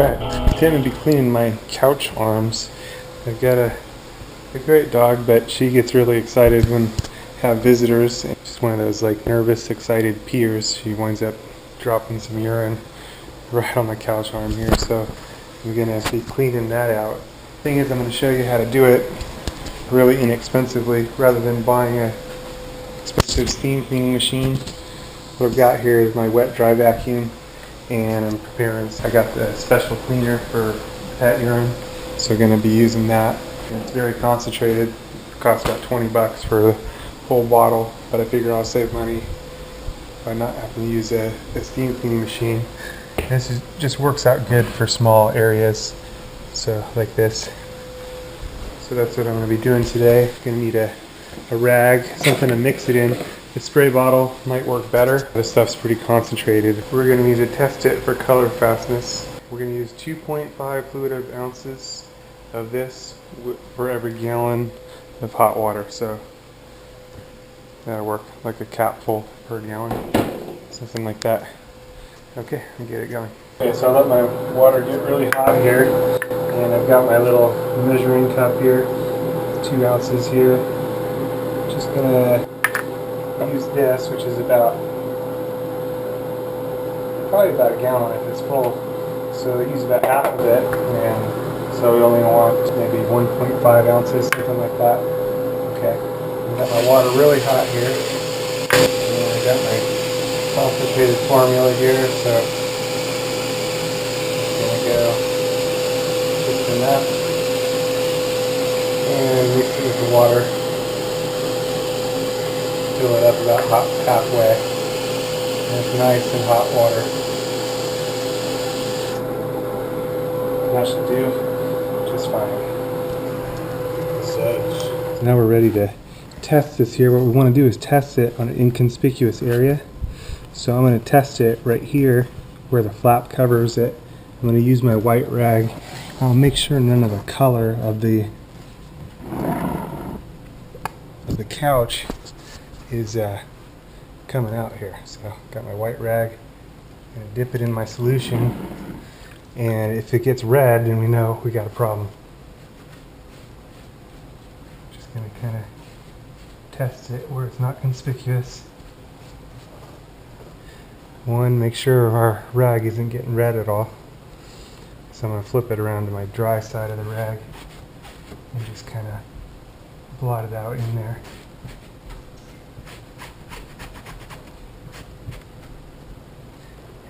Alright, I'm going to be cleaning my couch arms. I've got a great dog, but she gets really excited when I have visitors. She's one of those like nervous, excited peers. She winds up dropping some urine right on my couch arm here, so I'm going to be cleaning that out. Thing is, I'm going to show you how to do it really inexpensively rather than buying a expensive steam cleaning machine. What I've got here is my wet dry vacuum, and I'm preparing. I got the special cleaner for pet urine, so I'm going to be using that. And it's very concentrated. It costs about $20 for the whole bottle, but I figure I'll save money by not having to use a steam cleaning machine. Just works out good for small areas, so like this. So that's what I'm going to be doing today. I'm going to need a rag, something to mix it in. The spray bottle might work better. This stuff's pretty concentrated. We're going to need to test it for color fastness. We're going to use 2.5 fluid ounces of this for every gallon of hot water. So that'll work like a capful per gallon, something like that. Okay, I'll get it going. Okay, so I let my water get really hot here, and I've got my little measuring cup here, 2 ounces here. Just gonna use this, which is probably about a gallon if it's full. So use about half of it, and so we only want maybe 1.5 ounces, something like that. Okay, I've got my water really hot here, and I've got my complicated formula here, so I'm gonna go just enough, and mix it with the water. Fill it up about halfway. And it's nice and hot water. That should do just fine. So now we're ready to test this here. What we want to do is test it on an inconspicuous area. So I'm going to test it right here where the flap covers it. I'm going to use my white rag. I'll make sure none of the color of the couch is coming out here. So got my white rag, I'm gonna dip it in my solution, and if it gets red, then we know we got a problem. Just gonna kind of test it where it's not conspicuous. One, make sure our rag isn't getting red at all. So I'm gonna flip it around to my dry side of the rag and just kind of blot it out in there.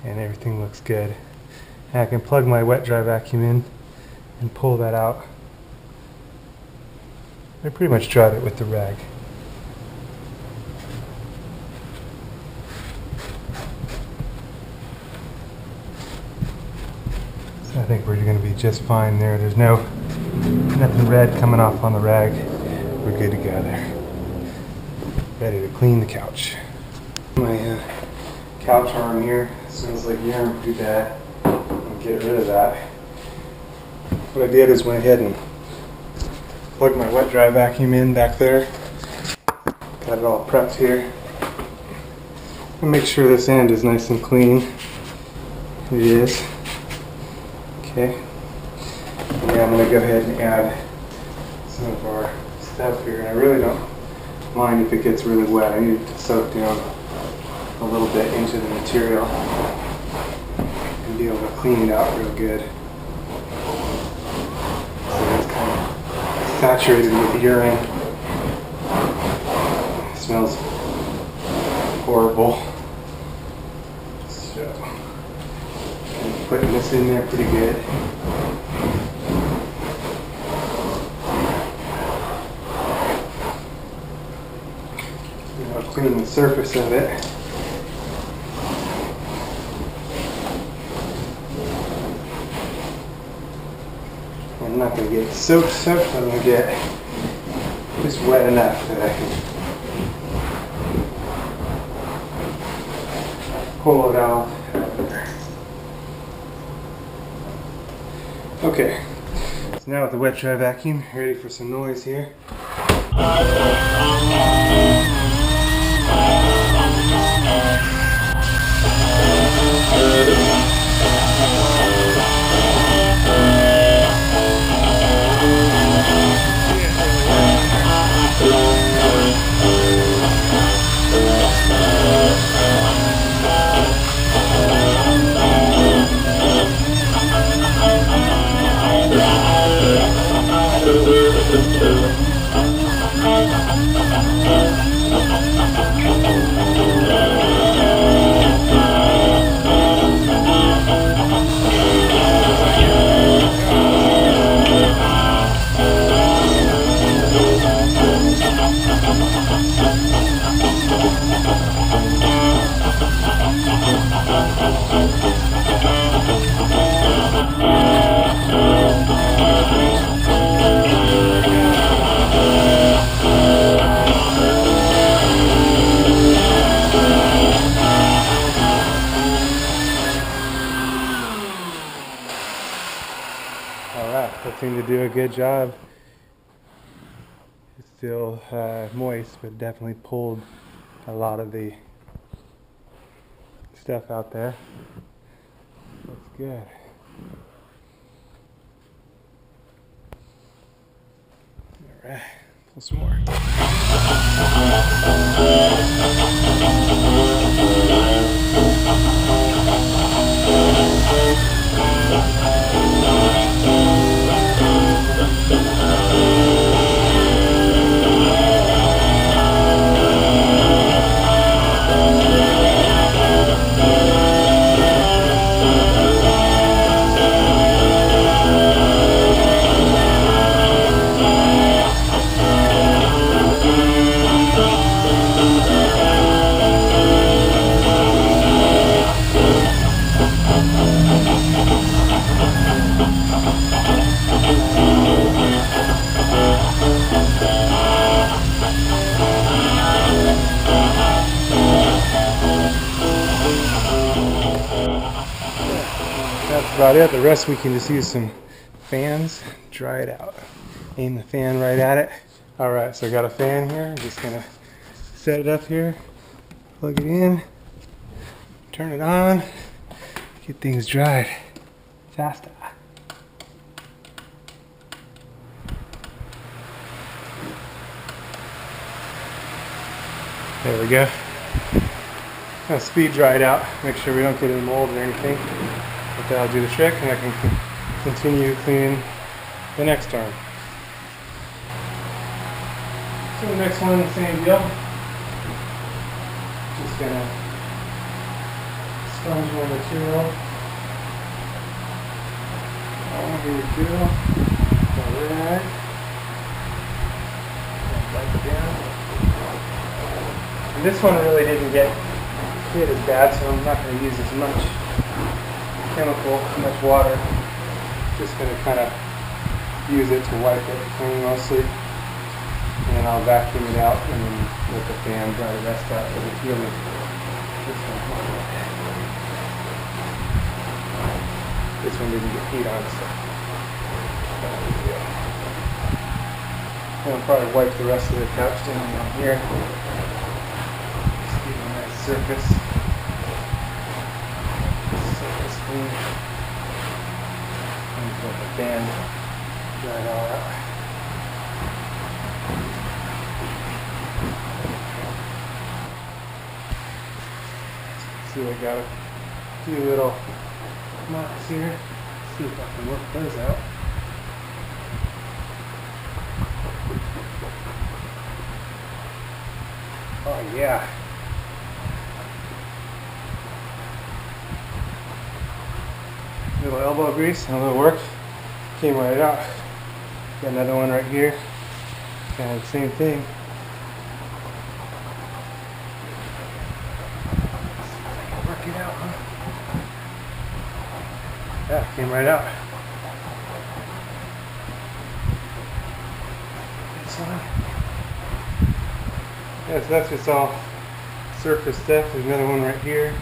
And everything looks good. And I can plug my wet dry vacuum in and pull that out. I pretty much dried it with the rag. So I think we're going to be just fine there. There's nothing red coming off on the rag. We're good to go there. Ready to clean the couch. My couch arm here smells like urine pretty bad. I'll get rid of that. What I did is went ahead and plugged my wet dry vacuum in back there. Got it all prepped here. I'll make sure this end is nice and clean. It is. Okay. Yeah, I'm going to go ahead and add some of our stuff here. I really don't mind if it gets really wet. I need it to soak down a little bit into the material and be able to clean it out real good. So it's kind of saturated with urine. It smells horrible. So I'm putting this in there pretty good. I'll clean the surface of it. I'm not going to get soaked, I'm going to get just wet enough that I can pull it out. Okay, so now with the wet dry vacuum, ready for some noise here. seemed to do a good job. It's still moist, but definitely pulled a lot of the stuff out there. That's good. All right, pull some more. That's about it. The rest we can just use some fans, dry it out. Aim the fan right at it. Alright, so I got a fan here. I'm just gonna set it up here, plug it in, turn it on, get things dried faster. There we go. Now speed dry it out. Make sure we don't get any mold or anything. But that'll do the trick, and I can continue cleaning the next arm. So the next one, same deal. Just gonna sponge my material. Here we go. Alright. Wipe it down. And this one really didn't get hit as bad, so I'm not going to use as much chemical, much water. Just going to kind of use it to wipe it clean mostly. And then I'll vacuum it out and then let the fan dry the rest out. But it's really this one didn't get heat on, so I'll probably wipe the rest of the couch down on here. Just give it a nice surface clean. And let the fan dry it all out. See, I got a few little knots here. See if I can work those out. Oh yeah. A little elbow grease and a little work. Came right out. Got another one right here. Kind of the same thing. Work it out, huh? Yeah, came right out. This one. Yeah, so that's just all surface stuff. There's another one right here.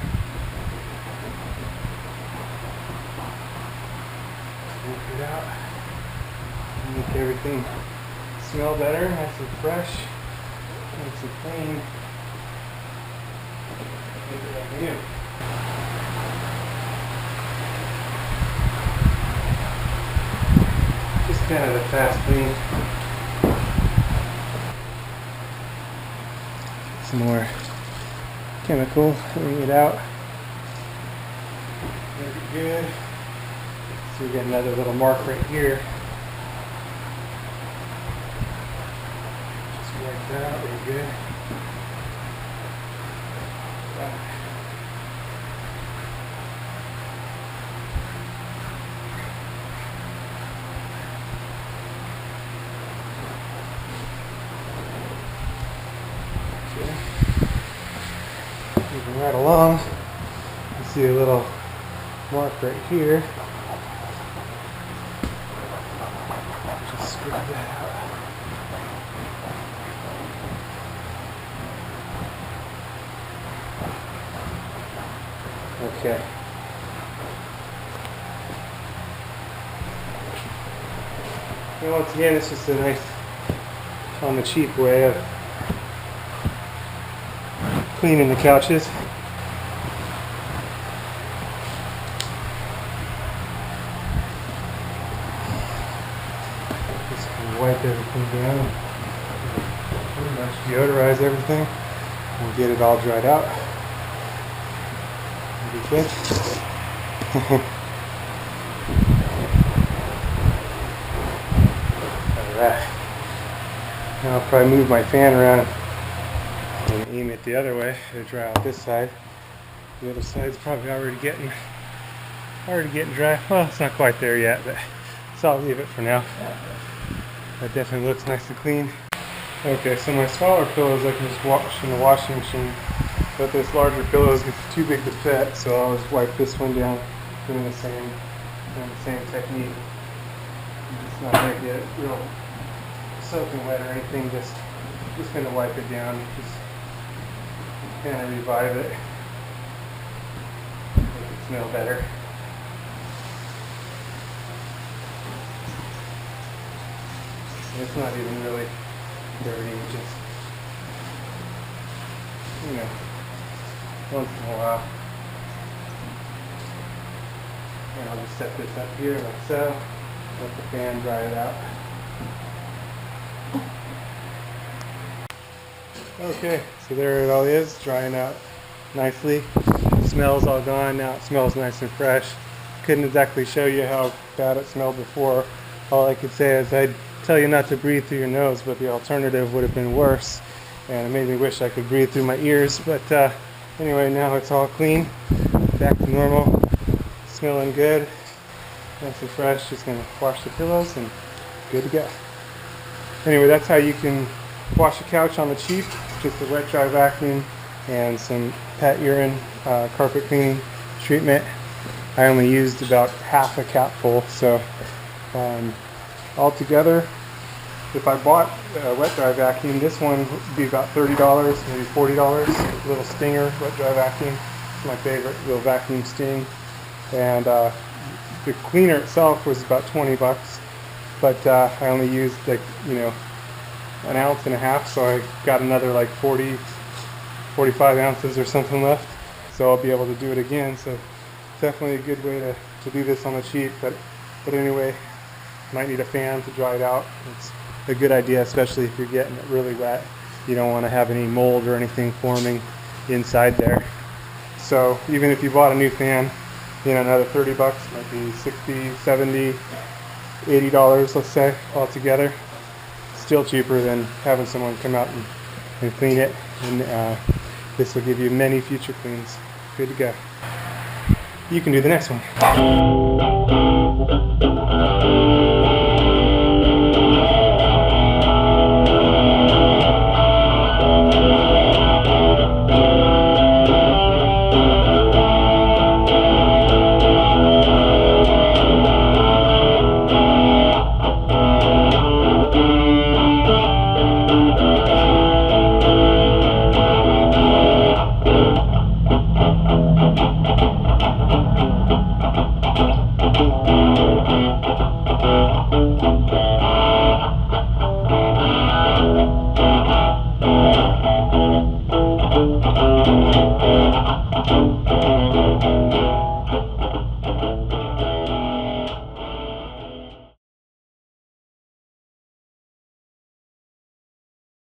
Work it out. Make everything smell better, nice and fresh, nice and clean. Make it like new. Just kind of a fast clean. Some more chemical, wring it out. Make it good. So we got another little mark right here. Just wipe that out really good. Moving right along, you see a little mark right here. Just scrape that out. Okay. And once again, it's just a nice, on the cheap way of cleaning the couches. Just wipe everything down, pretty much deodorize everything, and get it all dried out. It'll be good. Alright. Now I'll probably move my fan around and aim it the other way to dry out this side. The other side's probably already getting dry. Well, it's not quite there yet, but so I'll leave it for now. That definitely looks nice and clean. Okay, so my smaller pillows I can just wash in the washing machine, but this larger pillow is too big to fit, so I'll just wipe this one down doing the same technique. It's not going to get real soaking wet or anything, just going to wipe it down, just kind of revive it, make it smell better. It's not even really dirty, just, you know, once in a while. And I'll just set this up here like so, let the fan dry it out. Okay, so there it all is, drying out nicely. The smell's all gone, now it smells nice and fresh. Couldn't exactly show you how bad it smelled before. All I could say is I'd tell you not to breathe through your nose, but the alternative would have been worse. And it made me wish I could breathe through my ears, but anyway, now it's all clean, back to normal, smelling good, nice and fresh. Just gonna wash the pillows and good to go. Anyway, that's how you can wash a couch on the cheap, just a wet dry vacuum and some pet urine carpet cleaning treatment. I only used about half a capful, so altogether, if I bought a wet dry vacuum, this one would be about $30, maybe $40. Little Stinger wet dry vacuum, it's my favorite little vacuum Sting. And the cleaner itself was about 20 bucks, but I only used like, you know, an ounce and a half, so I got another like 45 ounces or something left, so I'll be able to do it again. So definitely a good way to do this on the cheap, but anyway, might need a fan to dry it out. It's a good idea, especially if you're getting it really wet. You don't want to have any mold or anything forming inside there. So even if you bought a new fan, you know, another 30 bucks, might be 60, 70, $80, let's say, altogether. Still cheaper than having someone come out and clean it, and this will give you many future cleans. Good to go. You can do the next one.